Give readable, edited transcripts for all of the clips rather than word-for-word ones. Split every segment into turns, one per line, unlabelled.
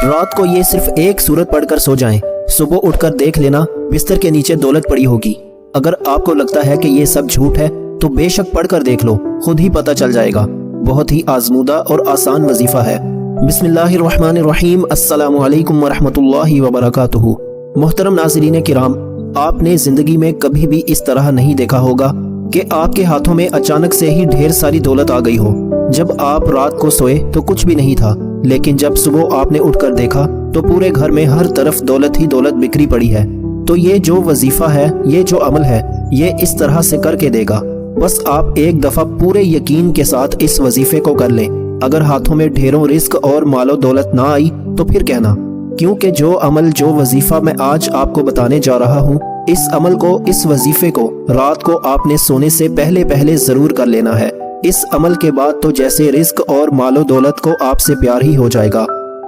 رات کو یہ صرف ایک سورت پڑھ کر سو جائیں، صبح اٹھ کر دیکھ لینا بستر کے نیچے دولت پڑی ہوگی۔ اگر آپ کو لگتا ہے کہ یہ سب جھوٹ ہے تو بے شک پڑھ کر دیکھ لو، خود ہی پتہ چل جائے گا۔ بہت ہی آزمودہ اور آسان وظیفہ ہے۔ بسم اللہ الرحمن الرحیم۔ السلام علیکم ورحمۃ اللہ وبرکاتہ۔ محترم ناظرین کرام، آپ نے زندگی میں کبھی بھی اس طرح نہیں دیکھا ہوگا کہ آپ کے ہاتھوں میں اچانک سے ہی ڈھیر ساری دولت آ گئی ہو۔ جب آپ رات کو سوئے تو کچھ بھی نہیں تھا، لیکن جب صبح آپ نے اٹھ کر دیکھا تو پورے گھر میں ہر طرف دولت ہی دولت بکھری پڑی ہے۔ تو یہ جو وظیفہ ہے، یہ جو عمل ہے، یہ اس طرح سے کر کے دے گا۔ بس آپ ایک دفعہ پورے یقین کے ساتھ اس وظیفے کو کر لیں۔ اگر ہاتھوں میں ڈھیروں رزق اور مال و دولت نہ آئی تو پھر کہنا، کیونکہ جو عمل جو وظیفہ میں آج آپ کو بتانے جا رہا ہوں، اس عمل کو، اس وظیفے کو رات کو آپ نے سونے سے پہلے ضرور کر لینا ہے۔ اس عمل کے بعد تو جیسے رزق اور مال و دولت کو آپ سے پیار ہی ہو جائے گا۔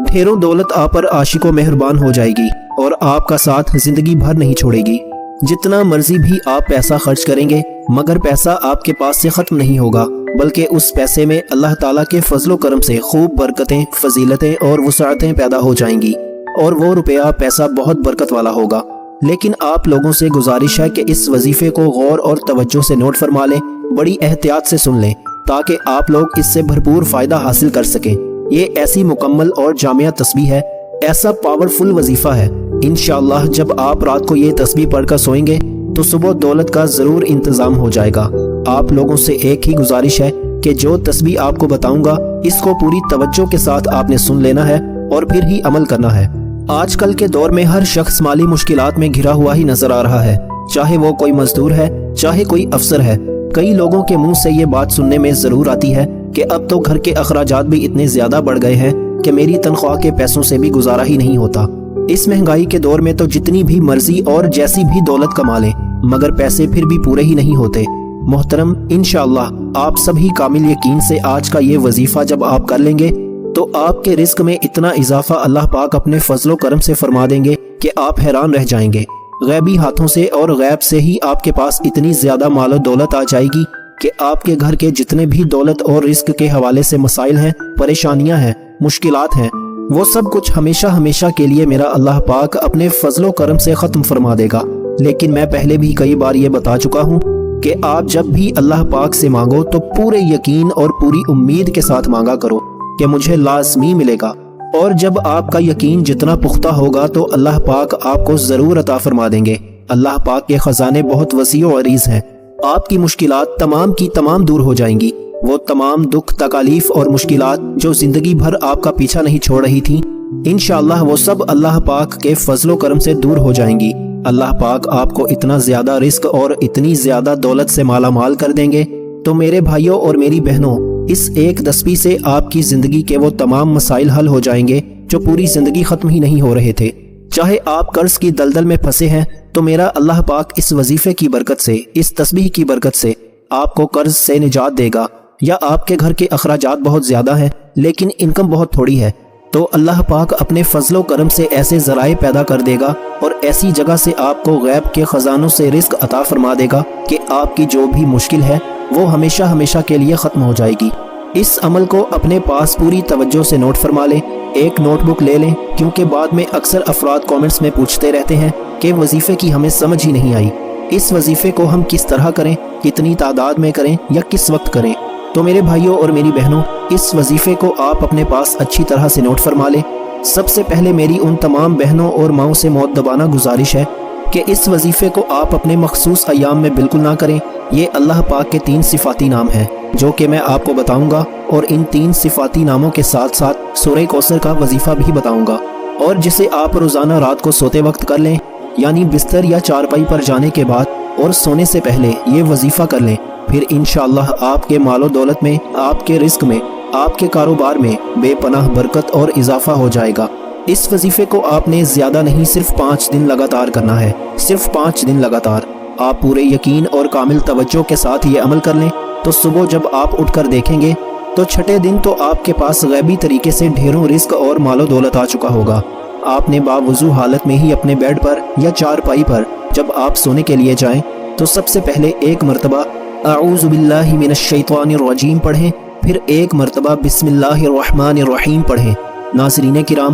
ڈھیروں دولت آپ پر عاشق و مہربان ہو جائے گی اور آپ کا ساتھ زندگی بھر نہیں چھوڑے گی۔ جتنا مرضی بھی آپ پیسہ خرچ کریں گے، مگر پیسہ آپ کے پاس سے ختم نہیں ہوگا، بلکہ اس پیسے میں اللہ تعالیٰ کے فضل و کرم سے خوب برکتیں، فضیلتیں اور وسعتیں پیدا ہو جائیں گی، اور وہ روپیہ پیسہ بہت برکت والا ہوگا۔ لیکن آپ لوگوں سے گزارش ہے کہ اس وظیفے کو غور اور توجہ سے نوٹ فرما لیں، بڑی احتیاط سے سن لیں، تاکہ آپ لوگ اس سے بھرپور فائدہ حاصل کر سکیں۔ یہ ایسی مکمل اور جامع تسبیح ہے، ایسا پاورفل وظیفہ ہے۔ انشاءاللہ جب آپ رات کو یہ تسبیح پڑھ کر سوئیں گے تو صبح دولت کا ضرور انتظام ہو جائے گا۔ آپ لوگوں سے ایک ہی گزارش ہے کہ جو تسبیح آپ کو بتاؤں گا، اس کو پوری توجہ کے ساتھ آپ نے سن لینا ہے اور پھر ہی عمل کرنا ہے۔ آج کل کے دور میں ہر شخص مالی مشکلات میں گھرا ہوا ہی نظر آ رہا ہے، چاہے وہ کوئی مزدور ہے، چاہے کوئی افسر ہے۔ کئی لوگوں کے منہ سے یہ بات سننے میں ضرور آتی ہے کہ اب تو گھر کے اخراجات بھی اتنے زیادہ بڑھ گئے ہیں کہ میری تنخواہ کے پیسوں سے بھی گزارا ہی نہیں ہوتا۔ اس مہنگائی کے دور میں تو جتنی بھی مرضی اور جیسی بھی دولت کما لیں، مگر پیسے پھر بھی پورے ہی نہیں ہوتے۔ محترم، انشاءاللہ آپ سبھی کامل یقین سے آج کا یہ وظیفہ جب آپ کر لیں گے تو آپ کے رزق میں اتنا اضافہ اللہ پاک اپنے فضل و کرم سے فرما دیں گے کہ آپ حیران رہ جائیں گے۔ غیبی ہاتھوں سے اور غیب سے ہی آپ کے پاس اتنی زیادہ مال و دولت آ جائے گی کہ آپ کے گھر کے جتنے بھی دولت اور رزق کے حوالے سے مسائل ہیں، پریشانیاں ہیں، مشکلات ہیں، وہ سب کچھ ہمیشہ کے لیے میرا اللہ پاک اپنے فضل و کرم سے ختم فرما دے گا۔ لیکن میں پہلے بھی کئی بار یہ بتا چکا ہوں کہ آپ جب بھی اللہ پاک سے مانگو تو پورے یقین اور پوری امید کے ساتھ مانگا کرو کہ مجھے لازمی ملے گا، اور جب آپ کا یقین جتنا پختہ ہوگا تو اللہ پاک آپ کو ضرور عطا فرما دیں گے۔ اللہ پاک کے خزانے بہت وسیع و عریض ہیں، آپ کی مشکلات تمام کی تمام دور ہو جائیں گی۔ وہ تمام دکھ، تکالیف اور مشکلات جو زندگی بھر آپ کا پیچھا نہیں چھوڑ رہی تھیں، انشاءاللہ وہ سب اللہ پاک کے فضل و کرم سے دور ہو جائیں گی۔ اللہ پاک آپ کو اتنا زیادہ رزق اور اتنی زیادہ دولت سے مالا مال کر دیں گے تو میرے بھائیوں اور میری بہنوں، اس ایک تسبیح سے آپ کی زندگی کے وہ تمام مسائل حل ہو جائیں گے جو پوری زندگی ختم ہی نہیں ہو رہے تھے۔ چاہے آپ قرض کی دلدل میں پھنسے ہیں تو میرا اللہ پاک اس وظیفے کی برکت سے، اس تسبیح کی برکت سے آپ کو قرض سے نجات دے گا۔ یا آپ کے گھر کے اخراجات بہت زیادہ ہیں لیکن انکم بہت تھوڑی ہے، تو اللہ پاک اپنے فضل و کرم سے ایسے ذرائع پیدا کر دے گا اور ایسی جگہ سے آپ کو غیب کے خزانوں سے رزق عطا فرما دے گا کہ آپ کی جو بھی مشکل ہے وہ ہمیشہ کے لیے ختم ہو جائے گی۔ اس عمل کو اپنے پاس پوری توجہ سے نوٹ فرما لیں، ایک نوٹ بک لے لیں، کیونکہ بعد میں اکثر افراد کامنٹس میں پوچھتے رہتے ہیں کہ وظیفے کی ہمیں سمجھ ہی نہیں آئی، اس وظیفے کو ہم کس طرح کریں، کتنی تعداد میں کریں یا کس وقت کریں۔ تو میرے بھائیوں اور میری بہنوں، اس وظیفے کو آپ اپنے پاس اچھی طرح سے نوٹ فرما لیں۔ سب سے پہلے میری ان تمام بہنوں اور ماؤں سے مؤدبانہ گزارش ہے کہ اس وظیفے کو آپ اپنے مخصوص ایام میں بالکل نہ کریں۔ یہ اللہ پاک کے 3 صفاتی نام ہیں جو کہ میں آپ کو بتاؤں گا، اور ان 3 صفاتی ناموں کے ساتھ ساتھ سورہ کوثر کا وظیفہ بھی بتاؤں گا، اور جسے آپ روزانہ رات کو سوتے وقت کر لیں، یعنی بستر یا چارپائی پر جانے کے بعد اور سونے سے پہلے یہ وظیفہ کر لیں۔ پھر انشاءاللہ آپ کے مال و دولت میں، آپ کے رزق میں، آپ کے کاروبار میں بے پناہ برکت اور اضافہ ہو جائے گا۔ اس وظیفے کو آپ نے زیادہ نہیں، صرف 5 دن لگاتار کرنا ہے، صرف 5 دن لگاتار۔ آپ پورے یقین اور کامل توجہ کے ساتھ یہ عمل کر لیں تو صبح جب آپ اٹھ کر دیکھیں گے تو چھٹے دن تو آپ کے پاس غیبی طریقے سے ڈھیروں رزق اور مال و دولت آ چکا ہوگا۔ آپ نے باوضو حالت میں ہی اپنے بیڈ پر یا چارپائی پر جب آپ سونے کے لیے جائیں تو سب سے پہلے ایک مرتبہ اعوذ باللہ من الشیطان الرجیم پڑھیں، پھر ایک مرتبہ بسم اللہ الرحمن الرحیم پڑھیں۔ ناظرین کرام،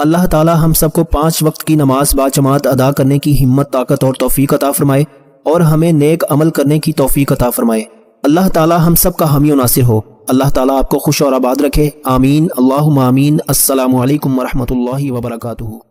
اللہ تعالی ہم سب کو 5 وقت کی نماز باجماعت ادا کرنے کی ہمت، طاقت اور توفیق عطا فرمائے اور ہمیں نیک عمل کرنے کی توفیق عطا فرمائے۔ اللہ تعالی ہم سب کا حامی و ناصر ہو۔ اللہ تعالی آپ کو خوش اور آباد رکھے، آمین، اللہم آمین۔ السلام علیکم ورحمۃ اللہ وبرکاتہ۔